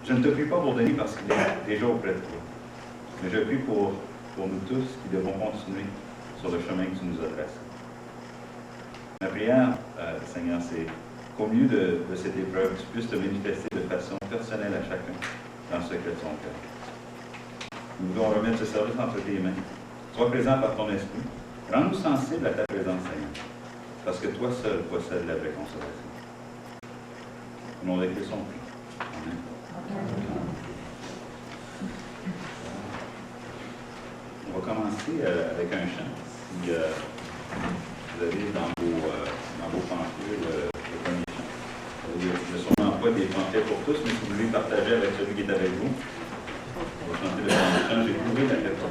Je ne te prie pas pour Denis parce qu'il est déjà auprès de toi, mais je prie pour nous tous qui devons continuer sur le chemin que tu nous adresses. Ma prière, Seigneur, c'est qu'au milieu de cette épreuve, tu puisses te manifester de façon personnelle à chacun dans le secret de son cœur. Nous voulons remettre ce service entre tes mains. Sois présent par ton esprit. Rends-nous sensibles à ta présence, Seigneur, parce que toi seul possèdes la vraie consolation. Au nom de Christ, on prie. Amen. On va commencer avec un chant. Si vous avez dans vos pamphlets le premier chant. Il n'y a sûrement pas des pamphlets pour tous, mais si vous voulez partager avec celui qui est avec vous, on va chanter le premier chant. J'ai trouvé la question.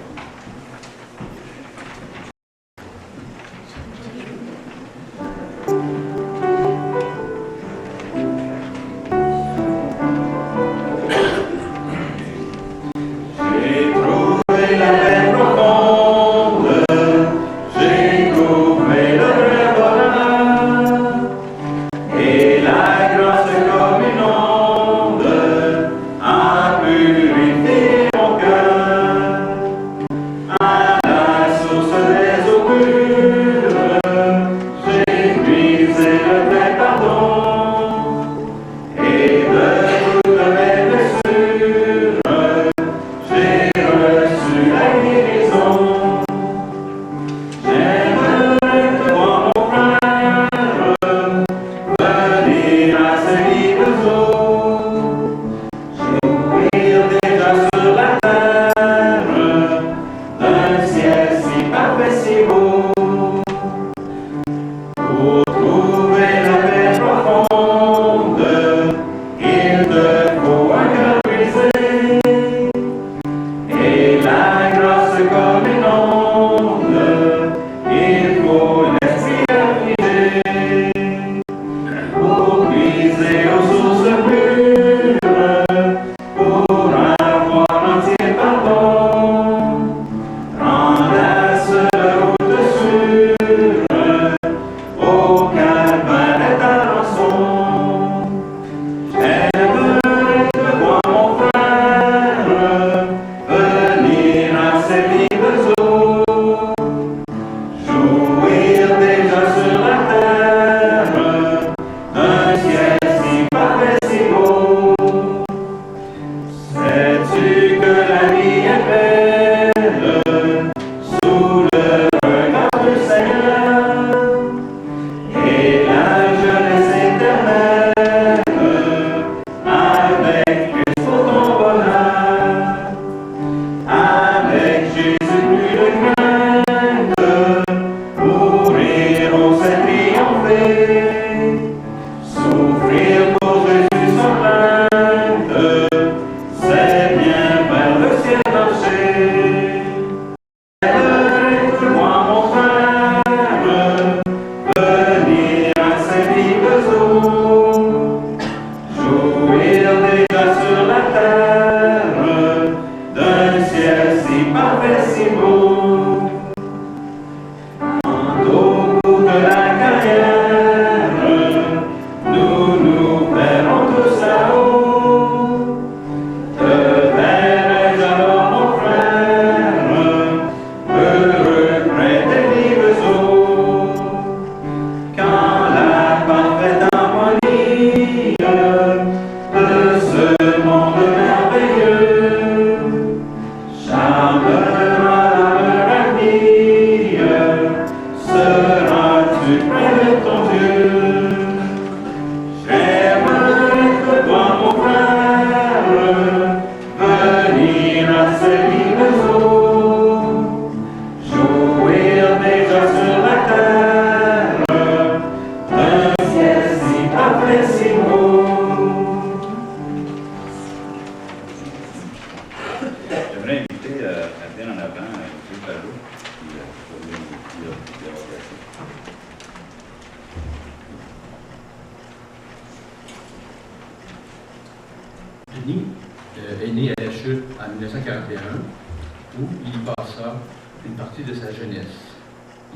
Denis est né à la Chute en 1941, où il passa une partie de sa jeunesse.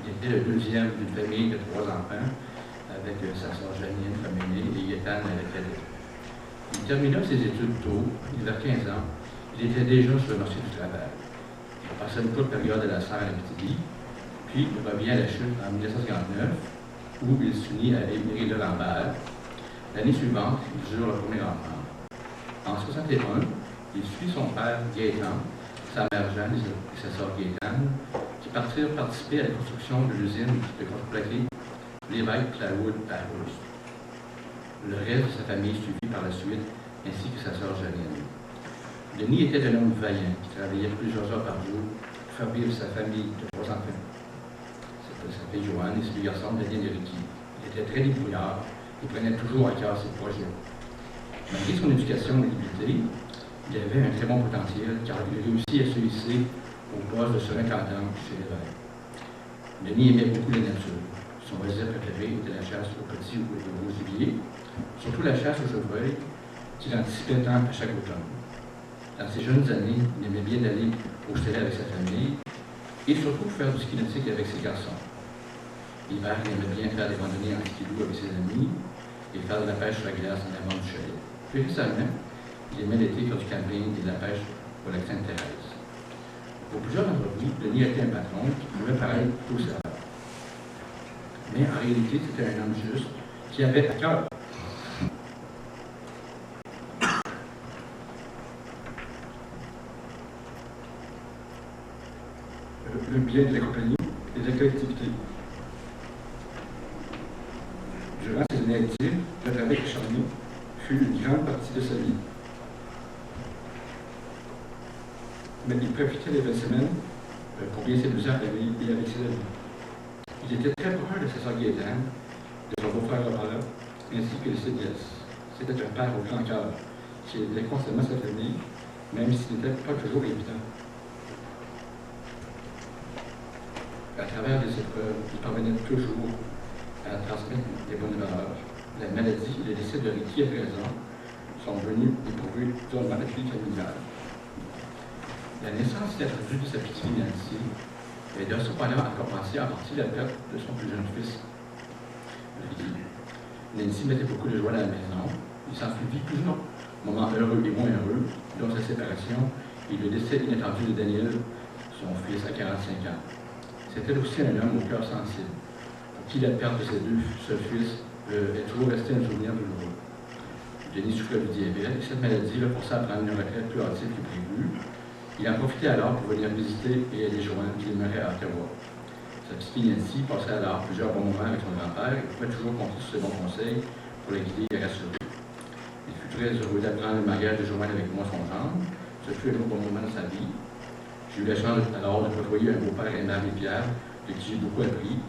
Il était le deuxième d'une famille de 3 enfants, avec sa sœur Janine comme aînée et Yétan la cadette. Il termina ses études tôt, vers 15 ans. Il était déjà sur le marché du travail. Il passait une courte période à la serre à Abitibi, puis il revient à la chute en 1959, où il s'unit à Émilie de Lambert. L'année suivante, il jure le premier enfant. En 1961, il suit son père Gaétan, sa mère Jeanne et sa sœur Gaétane, qui partirent participer à la construction de l'usine de contreplaqué Lévesque Plywood à Hearst. Le reste de sa famille suivit par la suite, ainsi que sa sœur Janine. Denis était un homme vaillant qui travaillait plusieurs heures par jour pour faire vivre sa famille de 3 enfants. Sa fille Joanne et ses 2 garçons, Daniel et Ricky. Il était très débrouillard et prenait toujours à cœur ses projets. Malgré son éducation et habileté, il avait un très bon potentiel car il réussit à se hisser au poste de surintendant chez Lévesque. Denis aimait beaucoup la nature. Son loisir préféré était la chasse aux petits ou aux gros gibiers, surtout la chasse aux chevreuils, qu'il anticipait tant à chaque automne. Dans ses jeunes années, il aimait bien aller au chalet avec sa famille et surtout faire du ski nautique avec ses garçons. L'hiver, il aimait bien faire des randonnées en skidoo avec ses amis et faire de la pêche sur la glace en avant du chalet. Plus récemment, il aimait l'été faire du camping et de la pêche au lac Sainte-Thérèse. Pour plusieurs d'entre vous, Denis était un patron qui pouvait paraître tout ça. Mais en réalité, c'était un homme juste qui avait à cœur le bien de la compagnie et de la collectivité. Durant ses années actives, le travail acharné fut une grande partie de sa vie. Mais il profitait des 20 semaines pour bien s'amuser avec la vie et avec ses amis. Il était très proche de sa sœur Gaétane, de son beau-frère Robert, ainsi que de ses nièces. C'était un père au grand cœur, qui aidait constamment sa famille, même s'il n'était pas toujours évident. À travers des épreuves, il parvenait toujours à transmettre des bonnes valeurs. La maladie et le décès de Ricky à 13 ans sont venus éprouver durement la vie familiale. La naissance inattendue de sa petite fille Nancy aida cependant à compenser en partie la perte de son plus jeune fils, Ricky. Nancy mettait beaucoup de joie dans la maison. Il s'en suivit plusieurs moments heureux et moins heureux, dont sa séparation et le décès inattendu de Daniel, son fils à 45 ans. C'était aussi un homme au cœur sensible, pour qui la perte de ses 2 seuls fils est toujours resté un souvenir douloureux. Denis souffrait du diabète et cette maladie le força à prendre une retraite plus hâtive que prévu. Il en profitait alors pour venir visiter et aider Joanne qui demeurait à Ottawa. Sa petite fille Nancy passait alors plusieurs bons moments avec son grand-père et pouvait toujours compter sur ses bons conseils pour la guider et la rassurer. Il fut très heureux d'apprendre le mariage de Joanne avec moi, son gendre. Ce fut un autre bon moment de sa vie. J'ai eu la chance alors de côtoyer un beau-père aimable et fier, de qui j'ai beaucoup appris.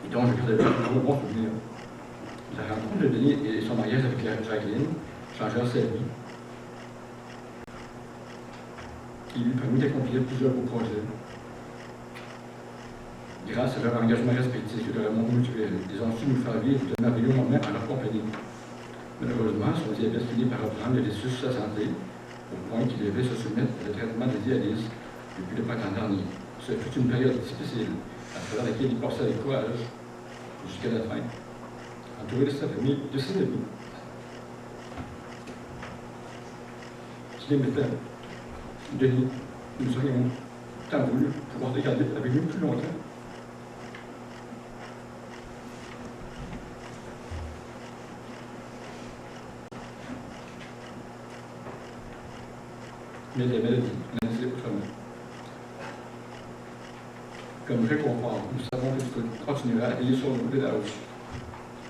Et donc, je garde toujours un bon souvenir. La rencontre de Denis et son mariage avec Jacqueline changèrent sa vie. Il lui permit d'accomplir plusieurs beaux projets. Grâce à leur engagement respectif et leur amour mutuel, ils ont su nous faire vivre de merveilleux moments en leur compagnie. Malheureusement, son diabète finit par reprendre le dessus sur sa santé, au point qu'il devait se soumettre à un traitement de dialyse depuis le printemps dernier. Ce fut une période difficile, à travers laquelle il passait avec courage jusqu'à la fin, entouré de sa famille, de ses amis. Qu'il aimait tant. Denis, nous aurions tant voulu pouvoir regarder avec nous plus longtemps. Mais la maladie, on a dit autrement. Comme réconfort, nous savons que Dieu continuera à veiller sur nous dès la hausse.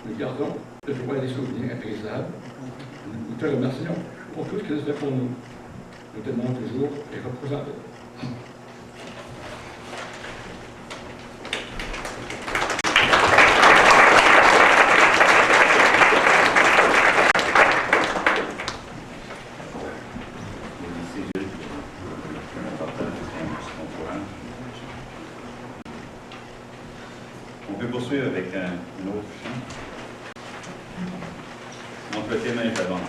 Nous gardons de joie et des souvenirs impérissables. Nous te remercions pour tout ce que tu fais pour nous. Nous t'aimons toujours et représentons. On peut poursuivre avec un autre chant. Montre le thème est avant.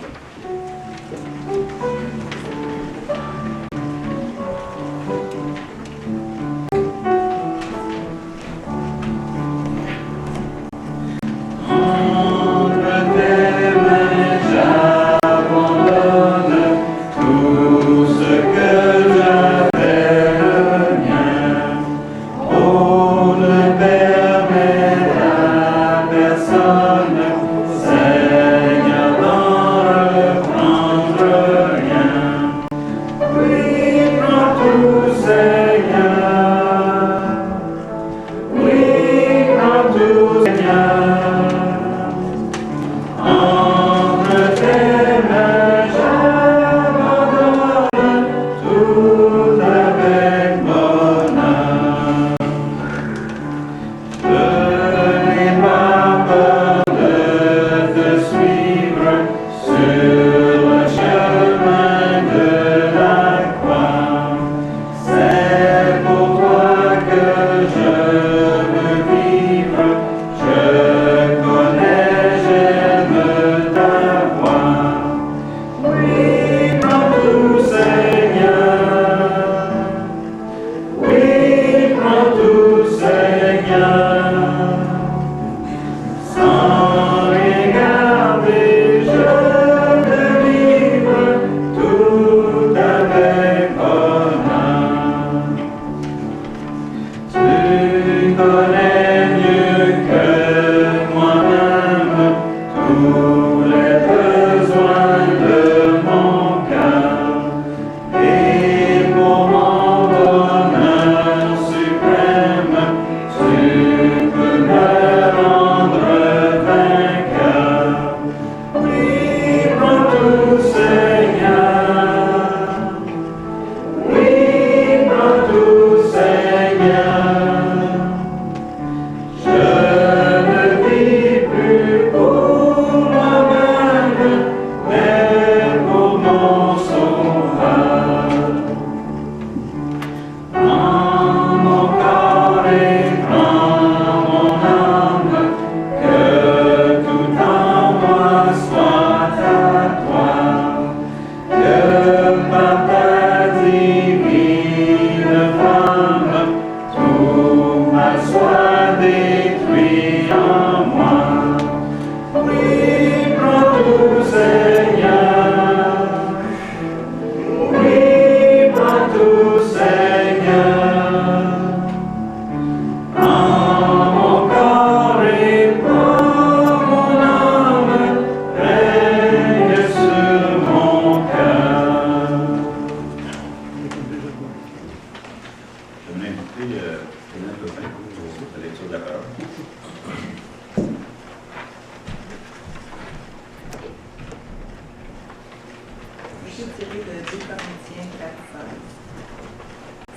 écrit tiré de 2 Corinthiens 4:16.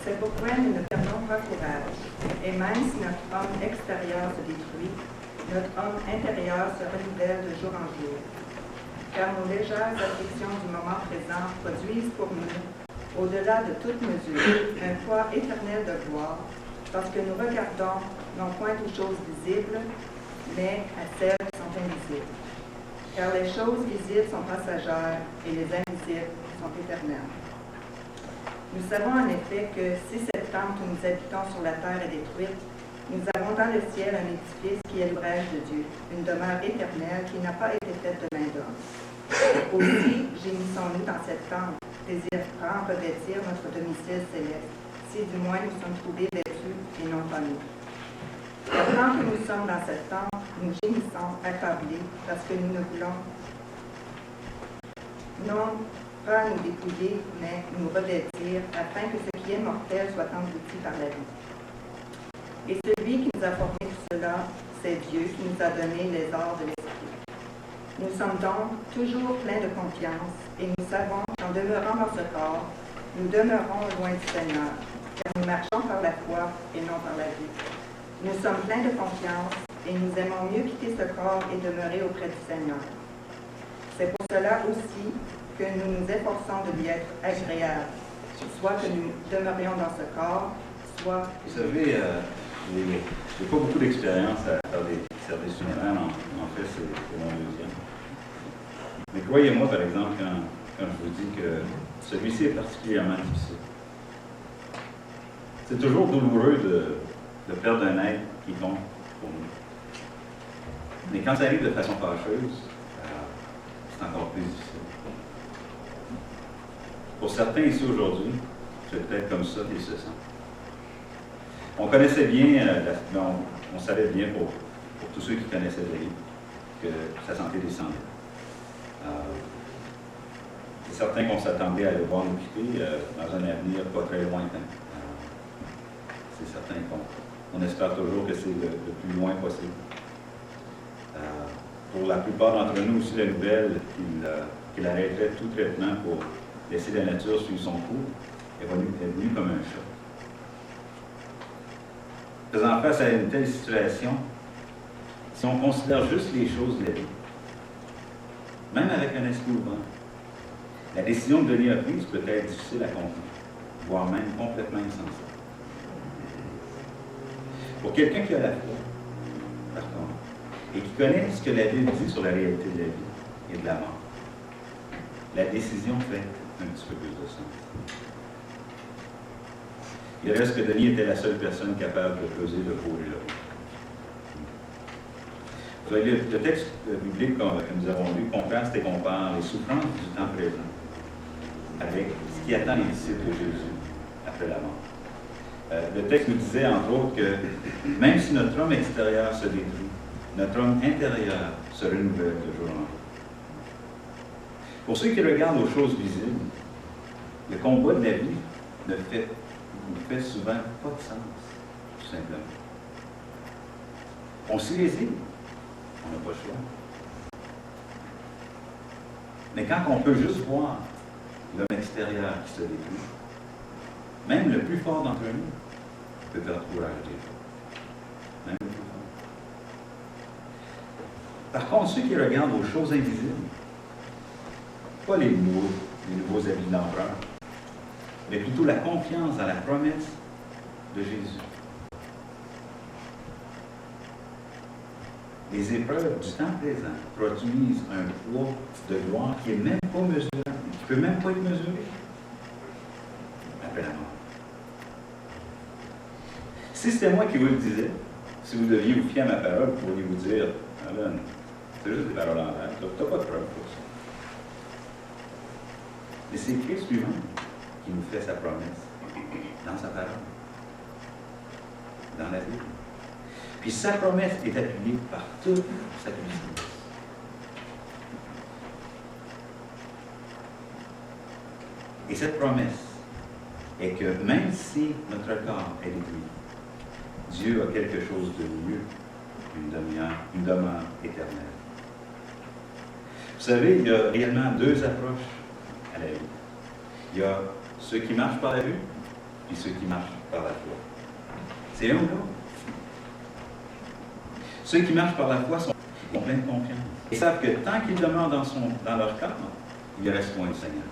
C'est pourquoi nous ne perdons pas courage, et même si notre homme extérieur se détruit, notre homme intérieur se renouvelle de jour en jour. Car nos légères afflictions du moment présent produisent pour nous, au-delà de toute mesure, un poids éternel de gloire, parce que nous regardons non point aux choses visibles, mais à celles qui sont invisibles. Car les choses visibles sont passagères et les invisibles sont éternelles. Nous savons en effet que si cette tente où nous habitons sur la terre est détruite, nous avons dans le ciel un édifice qui est l'ouvrage de Dieu, une demeure éternelle qui n'a pas été faite de main d'homme. Aussi, gémissons-nous dans cette tente, désirant revêtir notre domicile céleste, si du moins nous sommes trouvés vêtus et non pas nous. Car tant que nous sommes dans cette tente, nous gémissons accablés parce que nous ne voulons non pas nous dépouiller, mais nous revêtir, afin que ce qui est mortel soit englouti par la vie. Et celui qui nous a formé tout cela, c'est Dieu qui nous a donné les arts de l'esprit. Nous sommes donc toujours pleins de confiance, et nous savons qu'en demeurant dans ce corps, nous demeurons loin du Seigneur, car nous marchons par la foi et non par la vue. Nous sommes pleins de confiance, et nous aimons mieux quitter ce corps et demeurer auprès du Seigneur. C'est pour cela aussi que nous nous efforçons de lui être agréables, soit que nous demeurions dans ce corps, soit... Vous savez, j'ai pas beaucoup d'expérience à faire des services funéraires, en fait, c'est mon deuxième. Mais croyez-moi, par exemple, quand je vous dis que celui-ci est particulièrement difficile. C'est toujours douloureux de perdre un être qui compte pour nous. Mais quand ça arrive de façon fâcheuse, c'est encore plus difficile. Pour certains ici aujourd'hui, c'est peut-être comme ça qu'ils se sentent. On connaissait bien, on savait bien pour tous ceux qui connaissaient David, que sa santé descendait. C'est certain qu'on s'attendait à le voir nous quitter dans un avenir pas très lointain. C'est certain qu'on espère toujours que c'est le plus loin possible. Pour la plupart d'entre nous aussi, la nouvelle qu'il arrêterait tout traitement pour laisser la nature suivre son cours est venue comme un choc. Faisant face à une telle situation, si on considère juste les choses de la vie, même avec un esprit ouvert, la décision que Denis a prise peut être difficile à comprendre, voire même complètement insensée. Pour quelqu'un qui a la foi, par contre, et qui connaît ce que la Bible dit sur la réalité de la vie et de la mort, la décision fait un petit peu plus de sens. Il reste que Denis était la seule personne capable de peser le pour et le contre. Vous voyez, le texte biblique que nous avons lu contraste et compare les souffrances du temps présent avec ce qui attend les disciples de Jésus après la mort. Le texte nous disait, entre autres, que même si notre homme extérieur se détruit, notre homme intérieur se renouvelle de jour en jour. Pour ceux qui regardent aux choses visibles, le combat de la vie ne fait souvent pas de sens, tout simplement. On s'y résigne, on n'a pas le choix. Mais quand on peut juste voir l'homme extérieur qui se détruit, même le plus fort d'entre nous peut perdre courage des fois. Même le plus fort. Par contre, ceux qui regardent aux choses invisibles, pas les nouveaux habits d'empereur, mais plutôt la confiance dans la promesse de Jésus. Les épreuves du temps présent produisent un poids de gloire qui n'est même pas mesuré, qui ne peut même pas être mesuré après la mort. Si c'était moi qui vous le disais, si vous deviez vous fier à ma parole, vous pourriez vous dire, Alan, c'est juste des paroles en l'air, tu n'as pas de preuve pour ça. Mais c'est Christ lui-même qui nous fait sa promesse dans sa parole, dans la Bible. Puis sa promesse est appuyée par toute sa puissance. Et cette promesse est que même si notre corps est détruit, Dieu a quelque chose de mieux qu'une demeure éternelle. Vous savez, il y a réellement deux approches à la vie. Il y a ceux qui marchent par la vue, puis ceux qui marchent par la foi. C'est un ou l'autre. Ceux qui marchent par la foi sont pleins de confiance. Ils savent que tant qu'ils demeurent dans leur corps, ils restent loin du Seigneur.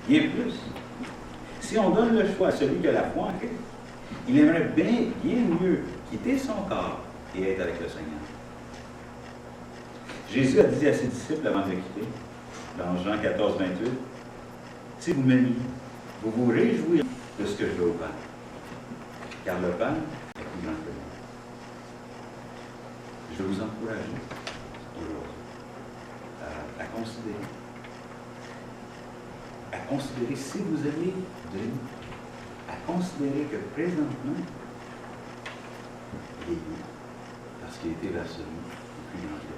Bien plus. Si on donne le choix à celui qui a la foi en Christ, il aimerait bien mieux quitter son corps et être avec le Seigneur. Jésus a dit à ses disciples avant de le quitter, dans Jean 14, 28, « Si vous m'aimez, vous vous réjouirez de ce que je veux au Père, car le Père est plus grand que moi. » Je veux vous encourager aujourd'hui à considérer si vous avez Dieu, à considérer que présentement, il est Dieu, parce qu'il était vers celui qui est plus grand que lui.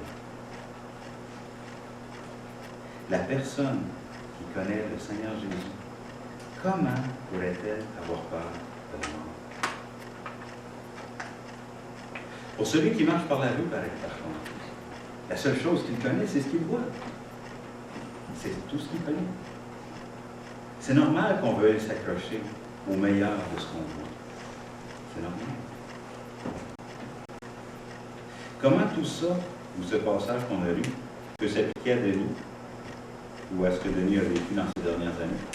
La personne qui connaît le Seigneur Jésus, comment pourrait-elle avoir peur de la mort? Pour celui qui marche par la rue, par contre, la seule chose qu'il connaît, c'est ce qu'il voit. C'est tout ce qu'il connaît. C'est normal qu'on veuille s'accrocher au meilleur de ce qu'on voit. C'est normal. Comment tout ça, ou ce passage qu'on a lu, peut s'appliquer à Denis, ou à ce que Denis a vécu dans ces dernières années?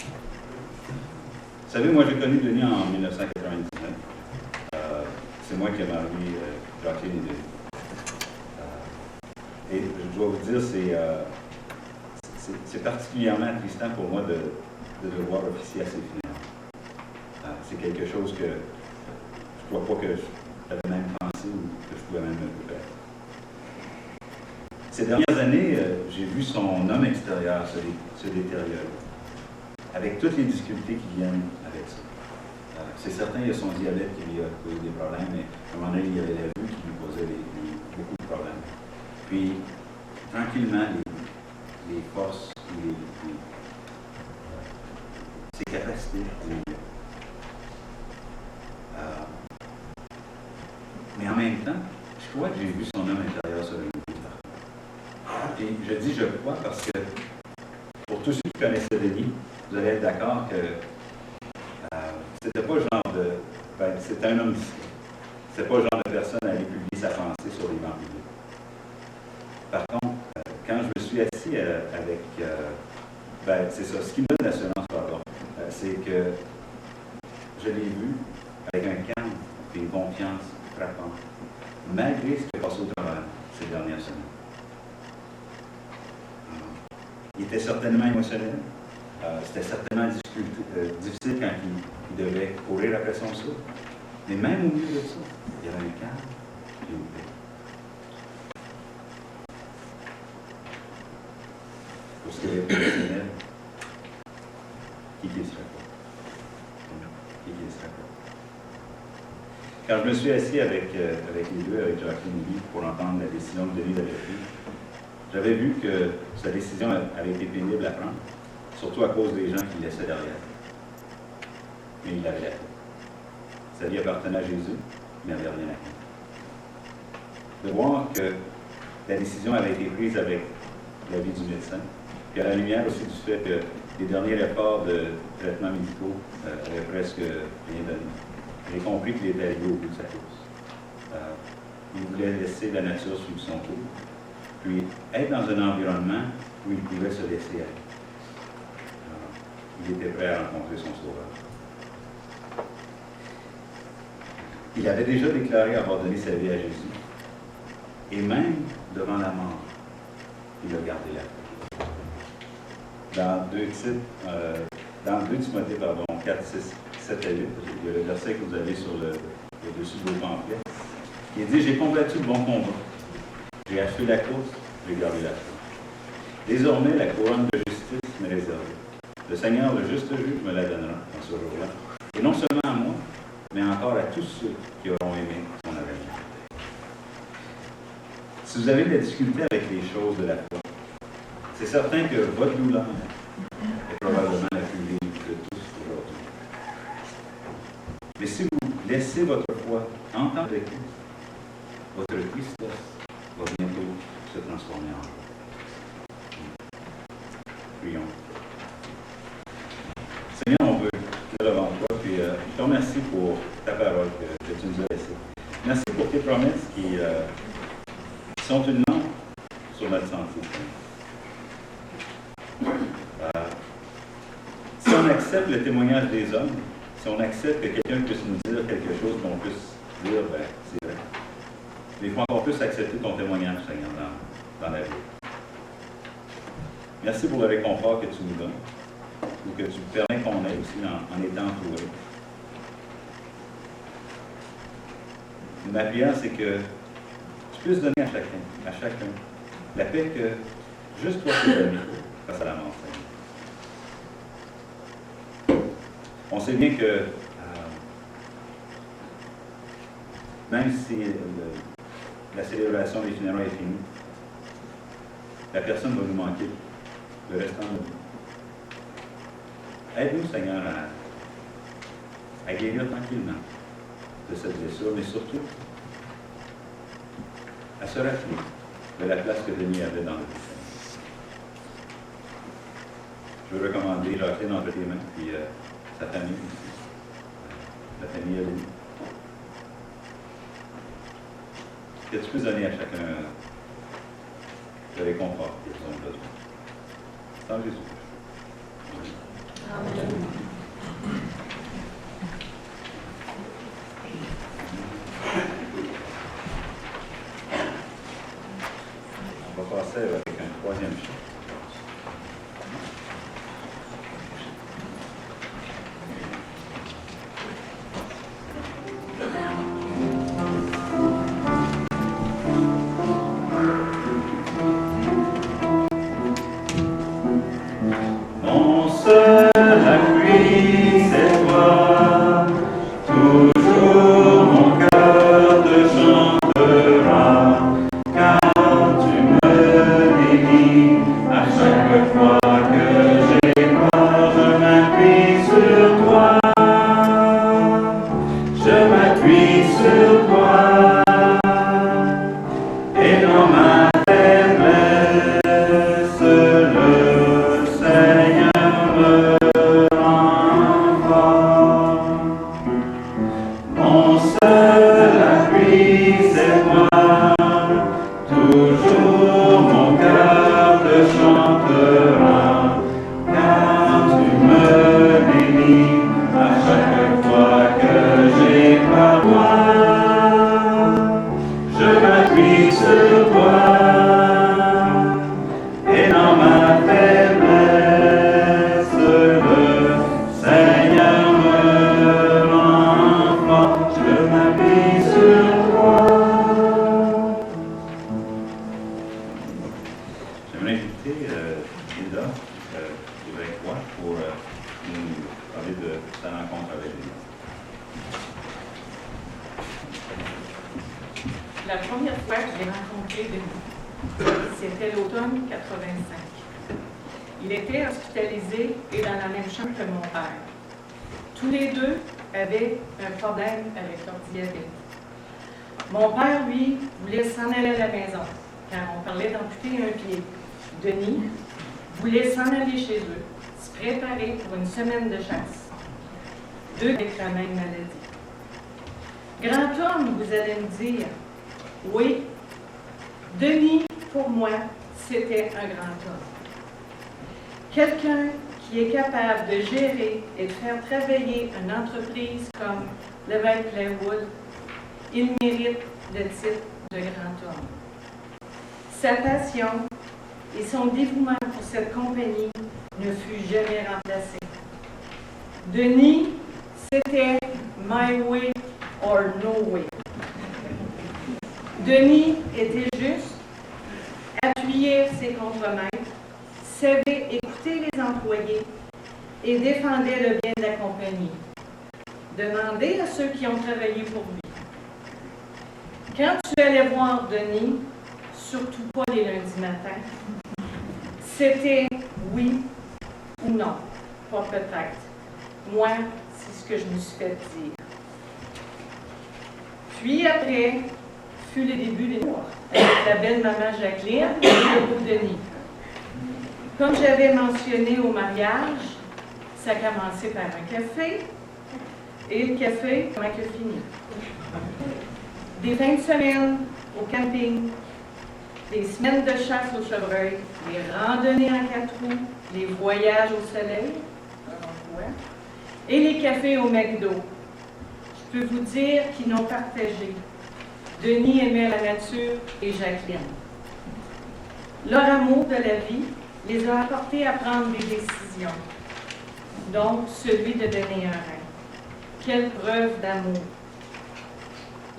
Vous savez, moi j'ai connu Denis en 1999. C'est moi qui ai marié Jacqueline et Denis. Et je dois vous dire, c'est particulièrement attristant pour moi de devoir officier à ses funérailles. C'est quelque chose que je ne crois pas que j'avais même pensé ou que je pouvais même me préparer. Ces dernières années, j'ai vu son homme extérieur se détériorer, avec toutes les difficultés qui viennent avec ça. C'est certain, il y a son diabète qui lui a causé des problèmes, mais à un moment donné, il y avait la vue qui lui causait beaucoup de problèmes. Puis, tranquillement, les forces, ses capacités diminuaient. Mais en même temps, je crois que j'ai vu son homme intérieur se réunir. Et je dis je crois parce que, pour tous ceux qui connaissaient Denis, vous allez être d'accord que c'était pas le genre de... c'était un homme discret. C'était pas le genre de personne à aller publier sa pensée sur les bancs publics. Par contre, quand je me suis assis avec... c'est ça, ce qui me donne l'assurance, pardon, c'est que je l'ai vu avec un calme et une confiance frappante, malgré ce qui est passé au travers ces dernières semaines. Il était certainement émotionnel. C'était certainement difficile quand il devait courir après son souffle. Mais même au milieu de ça, il y avait un calme et une paix. Pour ce qui est émotionnel, qui serait pas? Qui serait pas? Quand je me suis assis avec les deux, avec Jacqueline et lui, pour entendre la décision que Denis avait prise, j'avais vu que sa décision avait été pénible à prendre, surtout à cause des gens qu'il laissait derrière. Mais il l'avait fait. Sa vie appartenait à Jésus, mais il n'avait rien à faire. De voir que la décision avait été prise avec l'avis du médecin, puis à la lumière aussi du fait que les derniers efforts de traitements médicaux avaient presque rien donné. J'ai compris qu'il était arrivé au bout de sa course. Il voulait laisser la nature suivre son cours, puis être dans un environnement où il pouvait se laisser aller. Il était prêt à rencontrer son sauveur. Il avait déjà déclaré avoir donné sa vie à Jésus. Et même devant la mort, il a gardé la foi. Dans 2 Timothée 4, 6, 7 à 8, il y a le verset que vous avez sur le dessus de vos pamphlets, qui dit « J'ai combattu le bon combat. J'ai achevé la course, j'ai gardé la foi. Désormais, la couronne de justice m'est réservée. Le Seigneur, le juste juge, me la donnera dans ce jour-là. Et non seulement à moi, mais encore à tous ceux qui auront aimé son avènement. » Si vous avez de la difficulté avec les choses de la foi, c'est certain que votre douleur est probablement la plus vive de tous aujourd'hui. Mais si vous laissez votre foi entendre avec vous, votre tristesse va bientôt se transformer en joie. Prions. Merci pour tes promesses qui sont une lampe sur notre sentier. Si on accepte le témoignage des hommes, si on accepte que quelqu'un puisse nous dire quelque chose qu'on puisse dire, ben, c'est vrai. Mais il faut encore plus accepter ton témoignage, Seigneur, dans la vie. Merci pour le réconfort que tu nous donnes, ou que tu permets qu'on ait aussi en étant entouré. Ma prière, c'est que tu puisses donner à chacun, la paix que juste toi peux donner face à la mort, Seigneur. On sait bien que même si la célébration des funérailles est finie, la personne va nous manquer le restant de notre vie. Aide-nous, Seigneur, à guérir tranquillement de cette blessure, mais surtout à se rappeler de la place que Denis avait dans le vie. Je veux recommander Jacqueline entre tes mains, puis sa famille aussi, la famille à Denis. Que tu puisses donner à chacun le réconfort qu'ils ont besoin. C'est en Jésus. Amen. On va passer avec un troisième chant. Mon seul appui, c'est toi. Toujours mon cœur te chantera, car tu me bénis à chaque fois que j'ai peur. Je m'appuie sur toi. Je m'appuie sur toi. Et dans ma faiblesse, le Seigneur me rend fort. Mon seul appui, c'est toi. Toujours mon cœur te chantera, car tu me bénis à chaque fois que j'ai peur. Je m'appuie sur toi. Et dans ma faiblesse, le Seigneur me rend fort. Je m'appuie sur toi. J'aimerais inviter Hilda qui va avec moi pour nous parler de sa rencontre avec Jésus. La première fois que j'ai rencontré Denis, c'était l'automne 85. Il était hospitalisé et dans la même chambre que mon père. Tous les deux avaient un problème avec leur diabète. Mon père, lui, voulait s'en aller à la maison, car on parlait d'amputer un pied. Denis voulait s'en aller chez eux, se préparer pour une semaine de chasse. Deux avec la même maladie. Grand homme, vous allez me dire, oui, Denis, pour moi, c'était un grand homme. Quelqu'un qui est capable de gérer et de faire travailler une entreprise comme Lévesque Playwood, il mérite le titre de grand homme. Sa passion et son dévouement pour cette compagnie ne fut jamais remplacé. Denis, c'était my way or no way. Denis était juste, appuyait ses contremaîtres, savait écouter les employés et défendait le bien de la compagnie. Demandez à ceux qui ont travaillé pour lui. Quand tu allais voir Denis, surtout pas les lundis matins, c'était oui ou non, pas peut-être. Moi, c'est ce que je me suis fait dire. Puis après, fut le début des mois, avec la belle maman Jacqueline et le beau Denis. Comme j'avais mentionné au mariage, ça a commencé par un café, et le café, comment que fini? Des fins de semaine au camping, des semaines de chasse au chevreuil, les randonnées en 4 roues, les voyages au soleil, et les cafés au McDo. Je peux vous dire qu'ils n'ont partagé. Denis aimait la nature et Jacqueline. Leur amour de la vie les a apportés à prendre des décisions, donc celui de donner un rein. Quelle preuve d'amour!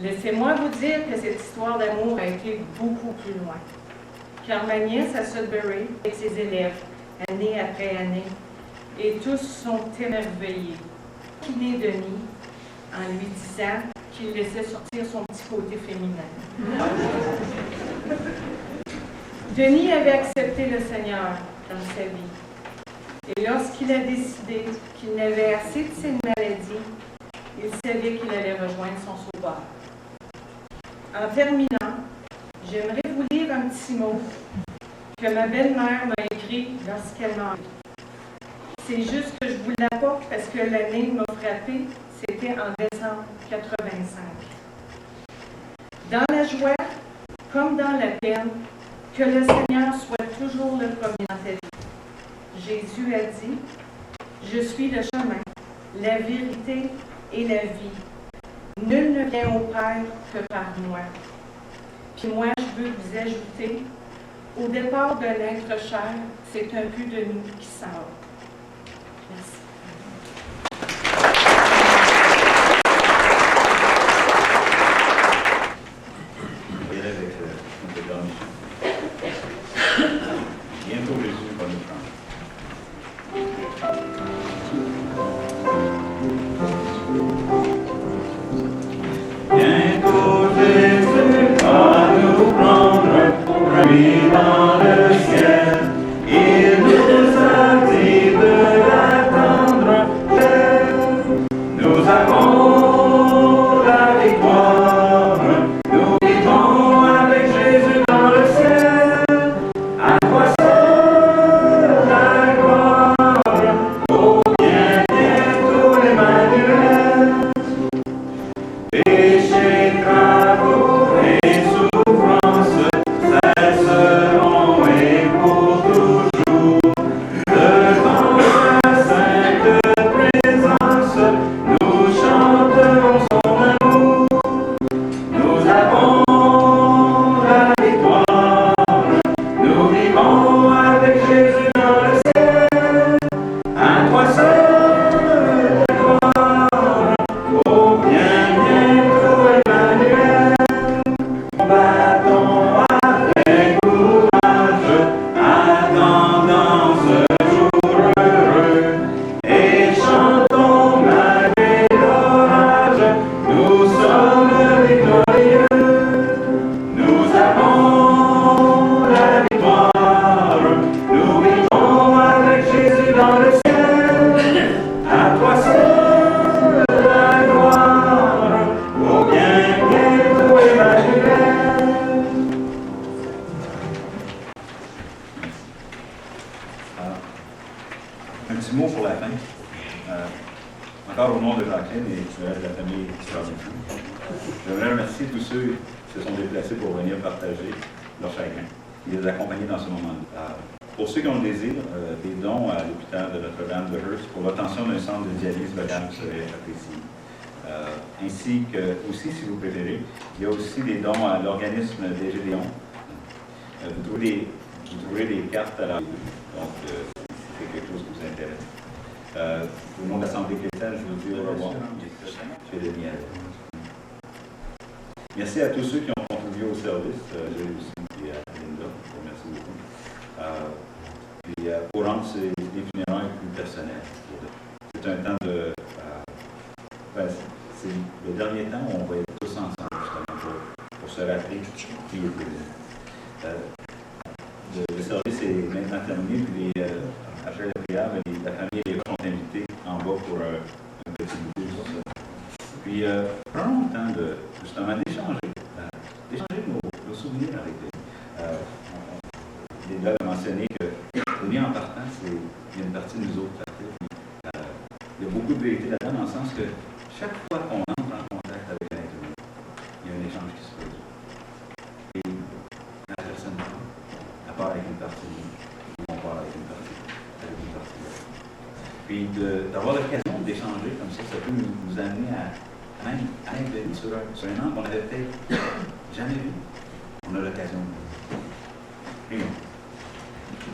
Laissez-moi vous dire que cette histoire d'amour a été beaucoup plus loin. Car ma nièce à Sudbury, avec ses élèves, année après année, et tous sont émerveillés. Qui naît Denis en lui disant qu'il laissait sortir son petit côté féminin. Denis avait accepté le Seigneur dans sa vie. Et lorsqu'il a décidé qu'il n'avait assez de ses maladies, il savait qu'il allait rejoindre son sauveur. En terminant, j'aimerais vous lire un petit mot que ma belle-mère m'a écrit lorsqu'elle m'a enlevé. C'est juste que je vous l'apporte parce que l'année m'a frappée, c'était en décembre 85. Dans la joie, comme dans la peine, que le Seigneur soit toujours le premier dans ta vie. Jésus a dit, « Je suis le chemin, la vérité et la vie. Nul ne vient au Père que par moi. » Puis moi, je veux vous ajouter, au départ de l'être cher, c'est un peu de nous qui sort. Merci. On va y aller avec notre dernier chant. Bientôt Jésus va nous prendre. Bientôt Jésus va nous prendre, lui dans le ciel. Il nous a dit de l'attendre. Nous avons la victoire. Nous vivons avec Jésus dans le ciel. À toi seul la gloire. Oh, viens bientôt Emmanuel. Péché, travaux et souffrances cesseront et pour toujours. Devant ta sainte présence, nous chanterons son amour. Nous avons la victoire. Nous vivons avec Jésus dans le ciel. À toi seul la gloire. Oh, viens bientôt Emmanuel. Combattons avec courage, attendant ce jour heureux, et chantons malgré l'orage, nous sommes victorieux. Nous avons la victoire, nous vivons avec Jésus dans le ciel. À toi seul la gloire, oh bien bientôt Emmanuel. Un petit mot pour la fin. Encore au nom de Jacqueline et du reste de la famille Robinson. J'aimerais remercier tous ceux qui se sont déplacés pour venir partager leur chagrin et les accompagner dans ce moment-là. Pour ceux qui ont le désir, des dons à l'hôpital de Notre-Dame de Hearst pour l'obtention d'un centre de dialyse local serait apprécié. Ainsi que, aussi, si vous préférez, il y a aussi des dons à l'organisme des Gédéons. Vous trouverez des cartes à la rue, donc si c'est quelque chose qui vous intéresse. Au nom de l'Assemblée chrétienne, je vous dis au revoir. Chez les miens. Merci à tous ceux qui ont contribué au service, Gilles aussi et à Linda, je vous remercie beaucoup. Puis pour rendre ces funérailles plus personnelles. C'est un temps de... c'est le dernier temps où on va être tous ensemble, justement, pour se rappeler qui était. Le service est maintenant terminé, puis après la prière, la famille et les gens sont invités en bas pour un petit goûter sur ça. Puis, prenons le temps de, justement, d'échanger nos souvenirs avec eux. Linda a mentionné que le lien en partant, il y a une partie de nous autres. Il y a beaucoup de vérité là-dedans, dans le sens que chaque fois qu'on entre en contact avec un être humain, il y a un échange Puis d'avoir l'occasion d'échanger comme ça peut nous amener à même à être sur un angle qu'on n'avait peut-être jamais vu. On a l'occasion de voir. Prions.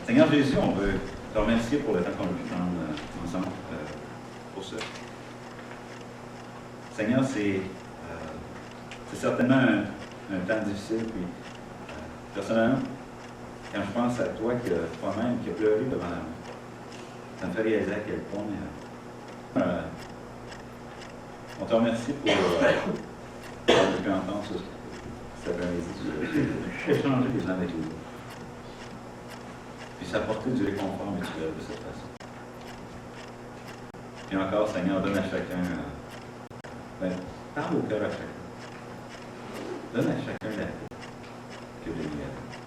Seigneur Jésus, on veut te remercier pour le temps qu'on a pu prendre ensemble pour ça. Seigneur, c'est certainement un temps difficile. Puis, personnellement, quand je pense à toi, toi-même, qui a pleuré devant la main, ça me fait réaliser à quel point on te remercie pour avoir pu entendre ça. Ça fait échanger les uns avec les autres. Puis s'apporter du réconfort mutuel de cette façon. Puis encore, Seigneur, donne à chacun, parle au cœur à chacun. Donne à chacun la paix que Jésus a.